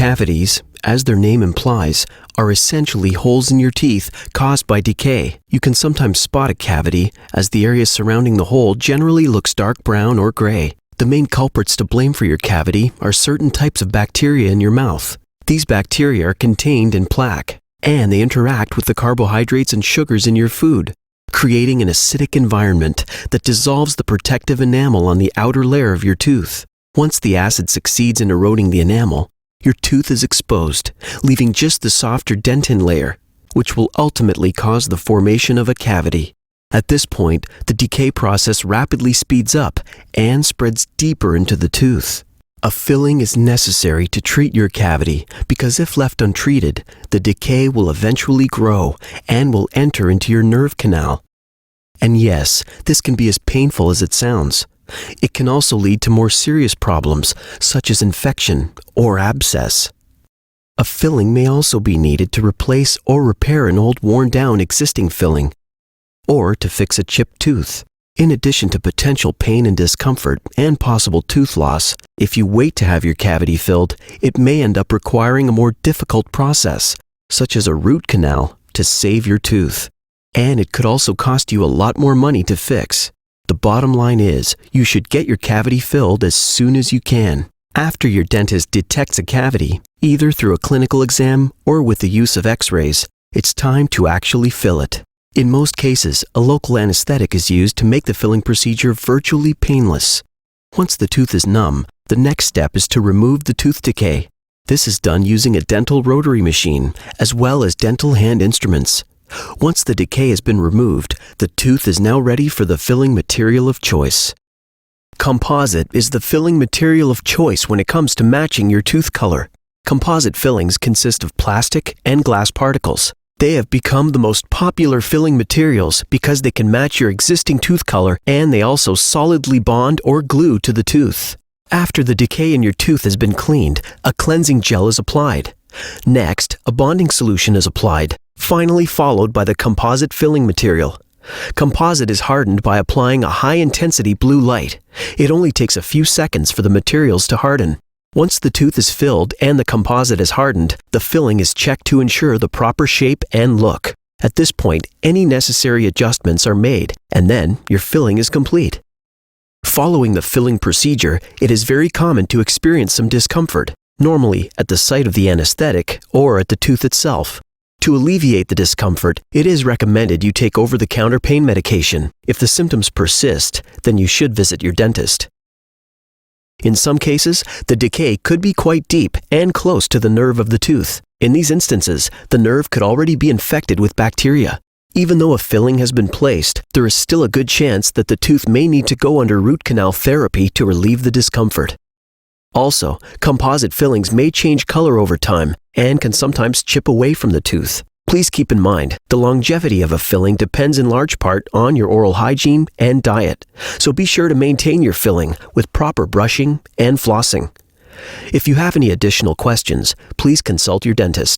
Cavities, as their name implies, are essentially holes in your teeth caused by decay. You can sometimes spot a cavity as the area surrounding the hole generally looks dark brown or gray. The main culprits to blame for your cavity are certain types of bacteria in your mouth. These bacteria are contained in plaque, and they interact with the carbohydrates and sugars in your food, creating an acidic environment that dissolves the protective enamel on the outer layer of your tooth. Once the acid succeeds in eroding the enamel, your tooth is exposed, leaving just the softer dentin layer, which will ultimately cause the formation of a cavity. At this point, the decay process rapidly speeds up and spreads deeper into the tooth. A filling is necessary to treat your cavity because if left untreated, the decay will eventually grow and will enter into your nerve canal. And yes, this can be as painful as it sounds. It can also lead to more serious problems, such as infection or abscess. A filling may also be needed to replace or repair an old worn-down existing filling, or to fix a chipped tooth. In addition to potential pain and discomfort and possible tooth loss, if you wait to have your cavity filled, it may end up requiring a more difficult process, such as a root canal, to save your tooth. And it could also cost you a lot more money to fix. The bottom line is, you should get your cavity filled as soon as you can. After your dentist detects a cavity, either through a clinical exam or with the use of x-rays, it's time to actually fill it. In most cases, a local anesthetic is used to make the filling procedure virtually painless. Once the tooth is numb, the next step is to remove the tooth decay. This is done using a dental rotary machine, as well as dental hand instruments. Once the decay has been removed, the tooth is now ready for the filling material of choice. Composite is the filling material of choice when it comes to matching your tooth color. Composite fillings consist of plastic and glass particles. They have become the most popular filling materials because they can match your existing tooth color and they also solidly bond or glue to the tooth. After the decay in your tooth has been cleaned, a cleansing gel is applied. Next, a bonding solution is applied, finally followed by the composite filling material. Composite is hardened by applying a high-intensity blue light. It only takes a few seconds for the materials to harden. Once the tooth is filled and the composite is hardened, the filling is checked to ensure the proper shape and look. At this point, any necessary adjustments are made, and then your filling is complete. Following the filling procedure, it is very common to experience some discomfort, normally at the site of the anesthetic or at the tooth itself. To alleviate the discomfort, it is recommended you take over-the-counter pain medication. If the symptoms persist, then you should visit your dentist. In some cases, the decay could be quite deep and close to the nerve of the tooth. In these instances, the nerve could already be infected with bacteria. Even though a filling has been placed, there is still a good chance that the tooth may need to go under root canal therapy to relieve the discomfort. Also, composite fillings may change color over time and can sometimes chip away from the tooth. Please keep in mind, the longevity of a filling depends in large part on your oral hygiene and diet, so be sure to maintain your filling with proper brushing and flossing. If you have any additional questions, please consult your dentist.